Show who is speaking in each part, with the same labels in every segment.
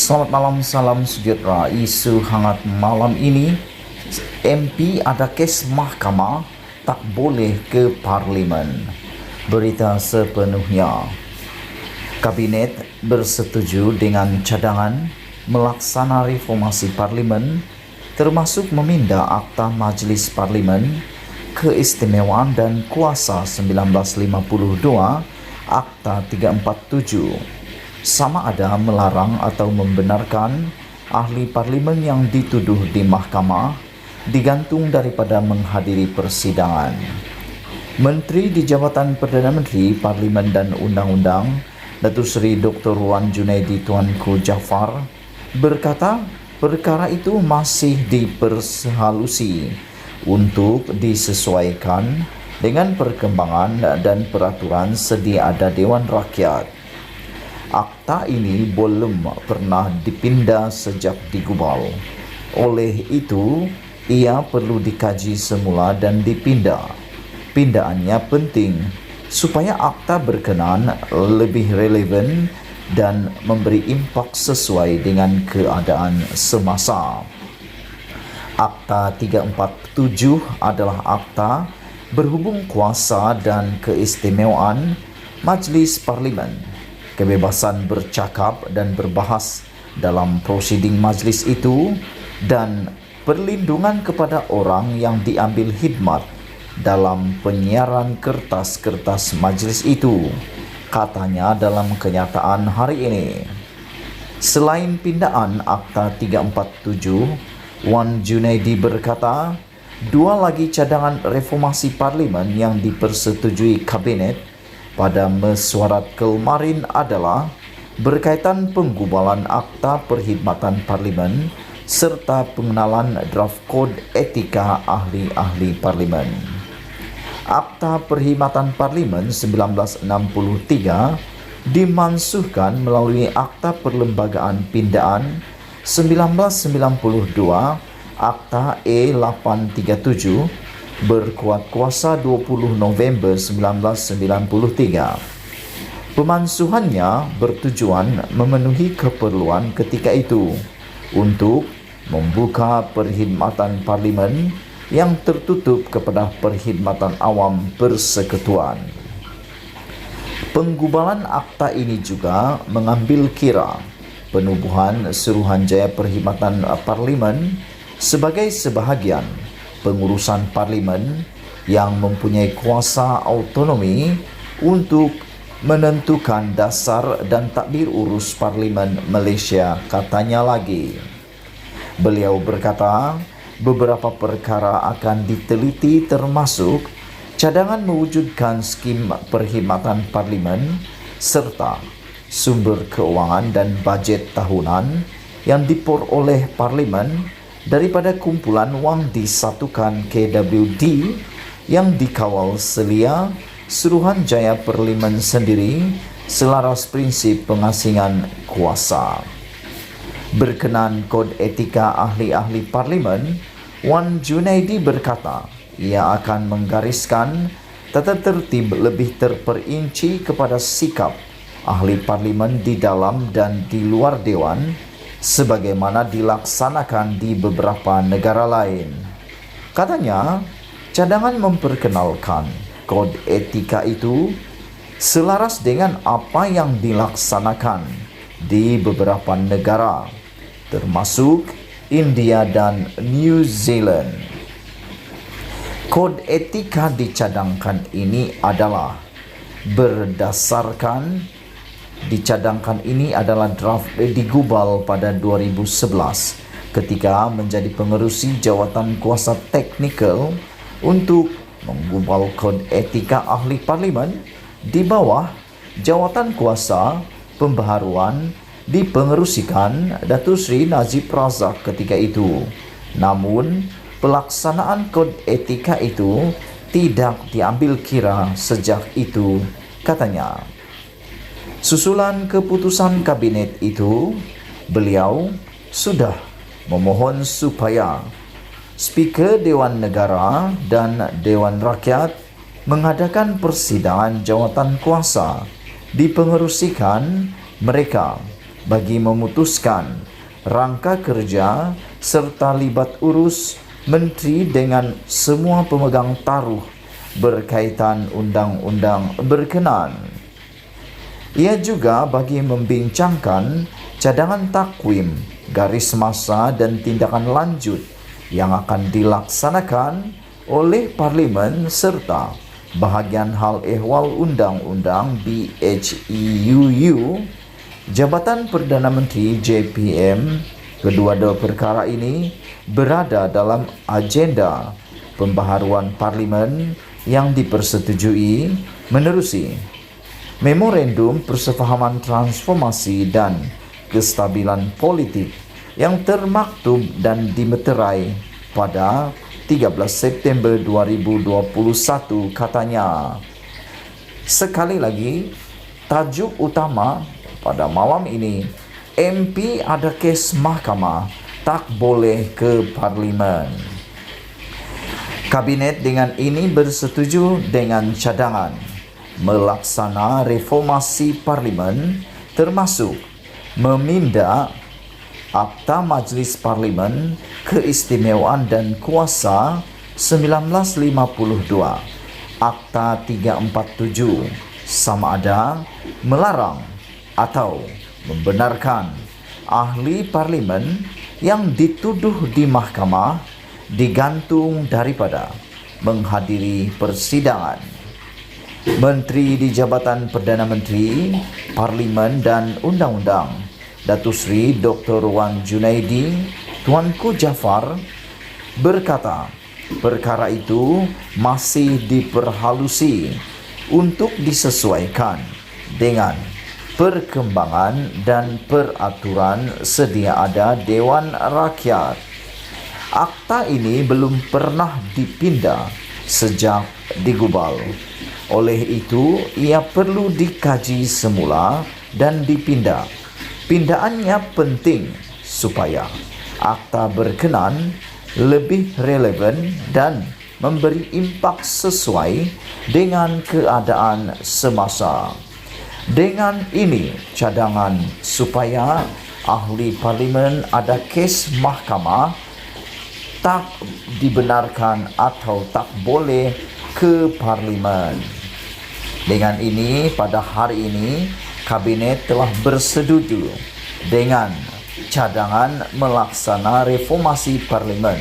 Speaker 1: Selamat malam, salam sejahtera. Isu hangat malam ini, MP ada kes mahkamah tak boleh ke Parlimen. Berita sepenuhnya. Kabinet bersetuju dengan cadangan melaksana reformasi Parlimen, termasuk memindah Akta Majlis Parlimen, Keistimewaan dan Kuasa 1952, Akta 347. Sama ada melarang atau membenarkan ahli parlimen yang dituduh di mahkamah digantung daripada menghadiri persidangan. Menteri di Jabatan Perdana Menteri Parlimen dan Undang-Undang, Datuk Seri Dr. Wan Junaidi Tuanku Jaafar, berkata perkara itu masih diperhalusi untuk disesuaikan dengan perkembangan dan peraturan sedia ada Dewan Rakyat. Akta ini belum pernah dipindah sejak digubal. Oleh itu, ia perlu dikaji semula dan dipindah. Pindahannya penting supaya akta berkenan lebih relevan dan memberi impak sesuai dengan keadaan semasa. Akta 347 adalah akta berhubung kuasa dan keistimewaan Majlis Parlimen, kebebasan bercakap dan berbahas dalam prosiding majlis itu, dan perlindungan kepada orang yang diambil khidmat dalam penyiaran kertas-kertas majlis itu, katanya dalam kenyataan hari ini. Selain pindaan Akta 347, Wan Junaidi berkata, dua lagi cadangan reformasi Parlimen yang dipersetujui Kabinet pada mesyuarat kemarin adalah berkaitan penggubalan Akta Perkhidmatan Parlimen serta pengenalan draft kod etika ahli-ahli Parlimen. Akta Perkhidmatan Parlimen 1963 dimansuhkan melalui Akta Perlembagaan Pindaan 1992, Akta E837, berkuat kuasa 20 November 1993. Pemansuhannya bertujuan memenuhi keperluan ketika itu untuk membuka perkhidmatan Parlimen yang tertutup kepada perkhidmatan awam persekutuan. Penggubalan akta ini juga mengambil kira penubuhan Suruhanjaya Perkhidmatan Parlimen sebagai sebahagian pengurusan Parlimen yang mempunyai kuasa autonomi untuk menentukan dasar dan takbir urus Parlimen Malaysia, katanya lagi. Beliau berkata, beberapa perkara akan diteliti termasuk cadangan mewujudkan skim perkhidmatan Parlimen serta sumber keuangan dan bajet tahunan yang diperoleh Parlimen daripada kumpulan wang disatukan KWD yang dikawal selia Suruhanjaya Parlimen sendiri selaras prinsip pengasingan kuasa. Berkenan kod etika ahli-ahli Parlimen, Wan Junaidi berkata ia akan menggariskan tata tertib lebih terperinci kepada sikap ahli Parlimen di dalam dan di luar Dewan sebagaimana dilaksanakan di beberapa negara lain. Katanya, cadangan memperkenalkan kod etika itu selaras dengan apa yang dilaksanakan di beberapa negara, termasuk India dan New Zealand. Kod etika dicadangkan ini adalah draft digubal pada 2011 ketika menjadi pengerusi jawatan kuasa teknikal untuk menggubal kod etika ahli Parlimen di bawah jawatan kuasa pembaharuan dipengerusikan Datuk Seri Najib Razak ketika itu. Namun, pelaksanaan kod etika itu tidak diambil kira sejak itu, katanya. Susulan keputusan kabinet itu, beliau sudah memohon supaya Speaker Dewan Negara dan Dewan Rakyat mengadakan persidangan jawatan kuasa dipengerusikan mereka bagi memutuskan rangka kerja serta libat urus menteri dengan semua pemegang taruh berkaitan undang-undang berkenaan. Ia juga bagi membincangkan cadangan takwim, garis masa dan tindakan lanjut yang akan dilaksanakan oleh Parlimen serta bahagian hal ehwal undang-undang BHEUU. Jabatan Perdana Menteri JPM, kedua-dua perkara ini berada dalam agenda pembaharuan Parlimen yang dipersetujui menerusi Memorandum Persefahaman Transformasi dan Kestabilan Politik yang termaktub dan dimeterai pada 13 September 2021 katanya. Sekali lagi, tajuk utama pada malam ini, MP ada kes mahkamah, tak boleh ke Parlimen. Kabinet dengan ini bersetuju dengan cadangan melaksana reformasi Parlimen termasuk meminda Akta Majlis Parlimen Keistimewaan dan Kuasa 1952, Akta 347, sama ada melarang atau membenarkan ahli Parlimen yang dituduh di mahkamah digantung daripada menghadiri persidangan. Menteri di Jabatan Perdana Menteri, Parlimen dan Undang-Undang, Datuk Seri Dr. Wan Junaidi Tuanku Jaafar berkata, perkara itu masih diperhalusi untuk disesuaikan dengan perkembangan dan peraturan sedia ada Dewan Rakyat. Akta ini belum pernah dipindah sejak digubal. Oleh itu, ia perlu dikaji semula dan dipindah. Pindahannya penting supaya akta berkenan lebih relevan dan memberi impak sesuai dengan keadaan semasa. Dengan ini, cadangan supaya ahli Parlimen ada kes mahkamah tak dibenarkan atau tak boleh ke Parlimen. Dengan ini, pada hari ini, Kabinet telah bersetuju dengan cadangan melaksana reformasi Parlimen,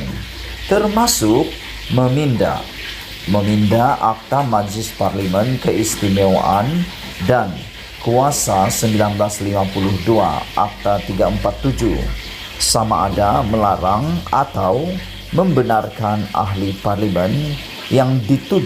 Speaker 1: termasuk meminda Akta Majlis Parlimen Keistimewaan dan Kuasa 1952, Akta 347, sama ada melarang atau membenarkan ahli Parlimen yang dituduh